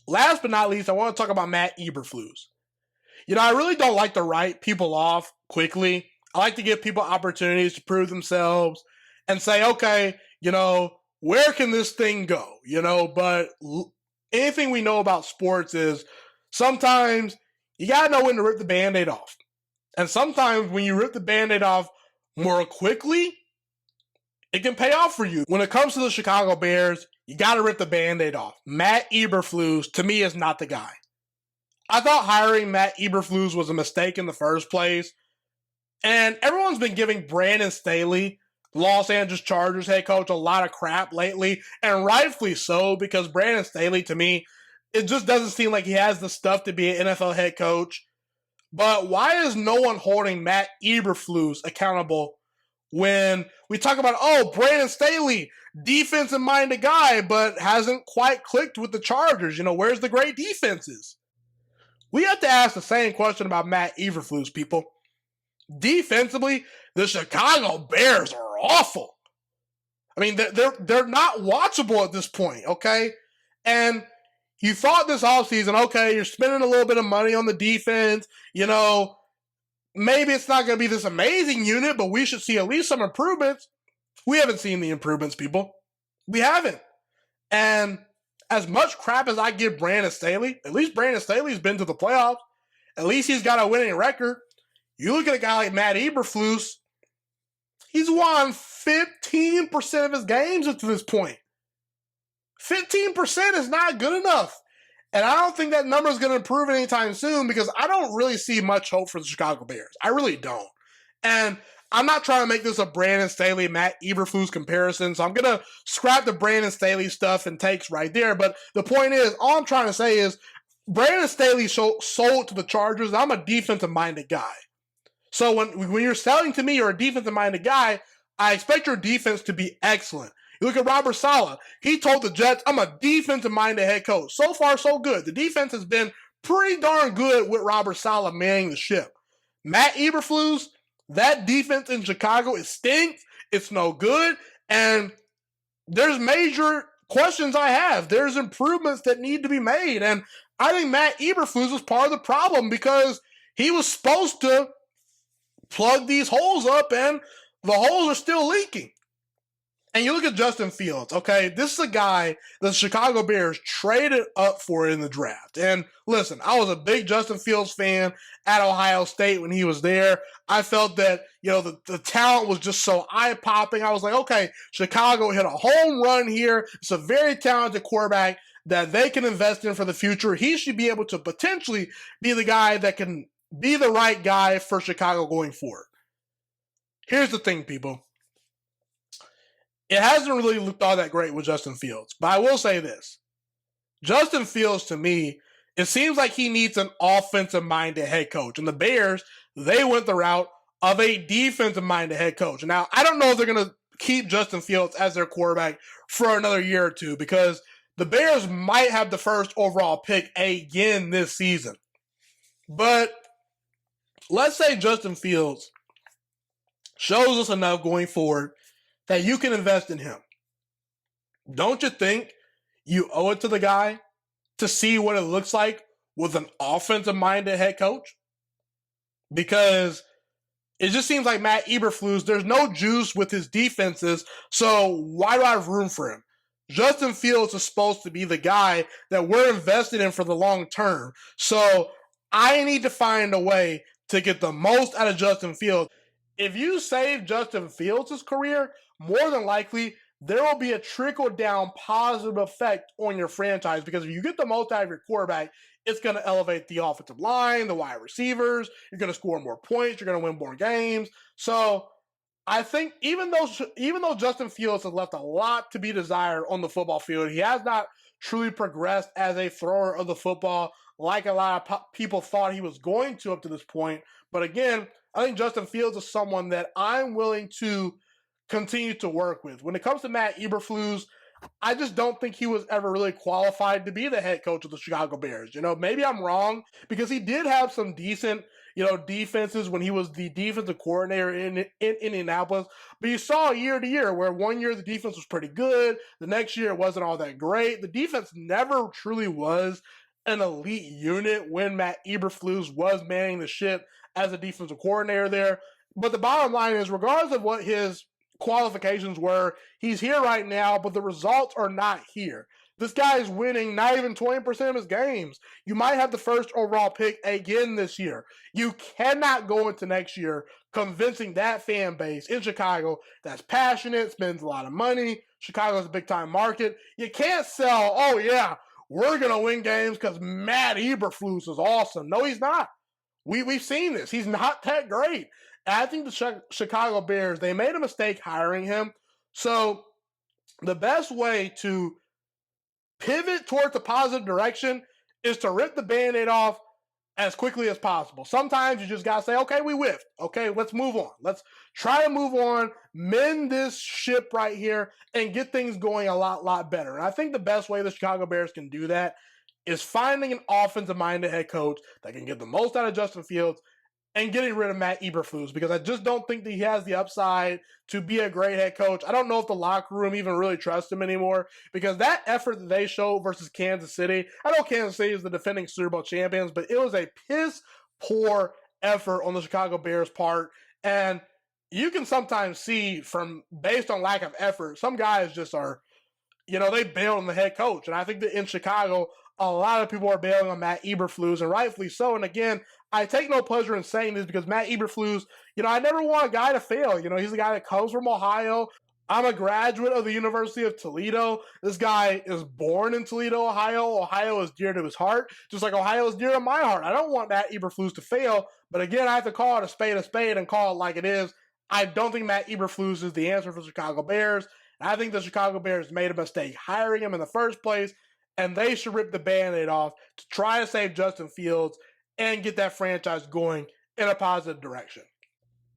last but not least, I want to talk about Matt Eberflus. I really don't like to write people off quickly. I like to give people opportunities to prove themselves and say, okay, where can this thing go? But anything we know about sports is sometimes you got to know when to rip the Band-Aid off. And sometimes when you rip the Band-Aid off more quickly, it can pay off for you. When it comes to the Chicago Bears, you got to rip the Band-Aid off. Matt Eberflus, to me, is not the guy. I thought hiring Matt Eberflus was a mistake in the first place. And everyone's been giving Brandon Staley, Los Angeles Chargers head coach, a lot of crap lately, and rightfully so, because Brandon Staley, to me, it just doesn't seem like he has the stuff to be an NFL head coach. But why is no one holding Matt Eberflus accountable when we talk about, Brandon Staley, defensive-minded guy, but hasn't quite clicked with the Chargers? Where's the great defenses? We have to ask the same question about Matt Eberflus, people. Defensively, the Chicago Bears are awful. I mean, they're not watchable at this point, okay? And you thought this offseason, okay, you're spending a little bit of money on the defense, maybe it's not going to be this amazing unit, but we should see at least some improvements. We haven't seen the improvements, people. We haven't. And as much crap as I give Brandon Staley, at least Brandon Staley's been to the playoffs. At least he's got a winning record. You look at a guy like Matt Eberflus, he's won 15% of his games up to this point. 15% is not good enough. And I don't think that number is going to improve anytime soon because I don't really see much hope for the Chicago Bears. I really don't. And I'm not trying to make this a Brandon Staley, Matt Eberflus comparison, so I'm going to scrap the Brandon Staley stuff and takes right there. But the point is, all I'm trying to say is Brandon Staley sold to the Chargers. I'm a defensive-minded guy. So when you're selling to me, you're a defensive-minded guy, I expect your defense to be excellent. You look at Robert Saleh. He told the Jets, I'm a defensive-minded head coach. So far, so good. The defense has been pretty darn good with Robert Saleh manning the ship. Matt Eberflus, that defense in Chicago, it stinks. It's no good. And there's major questions I have. There's improvements that need to be made. And I think Matt Eberflus was part of the problem because he was supposed to plug these holes up, and the holes are still leaking. And you look at Justin Fields, okay? This is a guy the Chicago Bears traded up for in the draft. And listen, I was a big Justin Fields fan at Ohio State when he was there. I felt that, the talent was just so eye-popping. I was like, okay, Chicago hit a home run here. It's a very talented quarterback that they can invest in for the future. He should be able to potentially be the guy that can be the right guy for Chicago going forward. Here's the thing, people. It hasn't really looked all that great with Justin Fields, but I will say this. Justin Fields, to me, it seems like he needs an offensive-minded head coach. And the Bears, they went the route of a defensive-minded head coach. Now, I don't know if they're going to keep Justin Fields as their quarterback for another year or two because the Bears might have the first overall pick again this season. But let's say Justin Fields shows us enough going forward that you can invest in him. Don't you think you owe it to the guy to see what it looks like with an offensive-minded head coach? Because it just seems like Matt Eberflus, there's no juice with his defenses, so why do I have room for him? Justin Fields is supposed to be the guy that we're invested in for the long term. So I need to find a way to get the most out of Justin Fields. If you save Justin Fields' career, more than likely, there will be a trickle-down positive effect on your franchise because if you get the most out of your quarterback, it's going to elevate the offensive line, the wide receivers. You're going to score more points. You're going to win more games. So I think even though Justin Fields has left a lot to be desired on the football field, he has not truly progressed as a thrower of the football like a lot of people thought he was going to up to this point. But again, I think Justin Fields is someone that I'm willing to continue to work with. When it comes to Matt Eberflus, I just don't think he was ever really qualified to be the head coach of the Chicago Bears. Maybe I'm wrong because he did have some decent, defenses when he was the defensive coordinator in Indianapolis. But you saw year to year where one year the defense was pretty good, the next year it wasn't all that great. The defense never truly was an elite unit when Matt Eberflus was manning the ship as a defensive coordinator there. But the bottom line is, regardless of what his qualifications were, he's here right now, but the results are not here. This guy is winning not even 20% of his games. You might have the first overall pick again this year. You cannot go into next year convincing that fan base in Chicago that's passionate, spends a lot of money. Chicago's a big-time market. You can't sell, oh yeah, we're going to win games because Matt Eberflus is awesome. No, he's not. We've seen this. He's not that great. And I think the Chicago Bears, they made a mistake hiring him. So the best way to pivot towards a positive direction is to rip the Band-Aid off as quickly as possible. Sometimes you just got to say, okay, we whiffed. Okay, let's move on. Let's try to move on, mend this ship right here, and get things going a lot better. And I think the best way the Chicago Bears can do that is finding an offensive-minded head coach that can get the most out of Justin Fields and getting rid of Matt Eberflus, because I just don't think that he has the upside to be a great head coach. I don't know if the locker room even really trusts him anymore, because that effort that they showed versus Kansas City, I know Kansas City is the defending Super Bowl champions, but it was a piss-poor effort on the Chicago Bears' part, and you can sometimes see based on lack of effort, some guys just are, they bail on the head coach, and I think that in Chicago, a lot of people are bailing on Matt Eberflus, and rightfully so. And again, I take no pleasure in saying this because Matt Eberflus, I never want a guy to fail. He's a guy that comes from Ohio. I'm a graduate of the University of Toledo. This guy is born in Toledo, Ohio. Ohio is dear to his heart, just like Ohio is dear to my heart. I don't want Matt Eberflus to fail, but again, I have to call it a spade and call it like it is. I don't think Matt Eberflus is the answer for the Chicago Bears. And I think the Chicago Bears made a mistake hiring him in the first place, and they should rip the Band-Aid off to try to save Justin Fields and get that franchise going in a positive direction.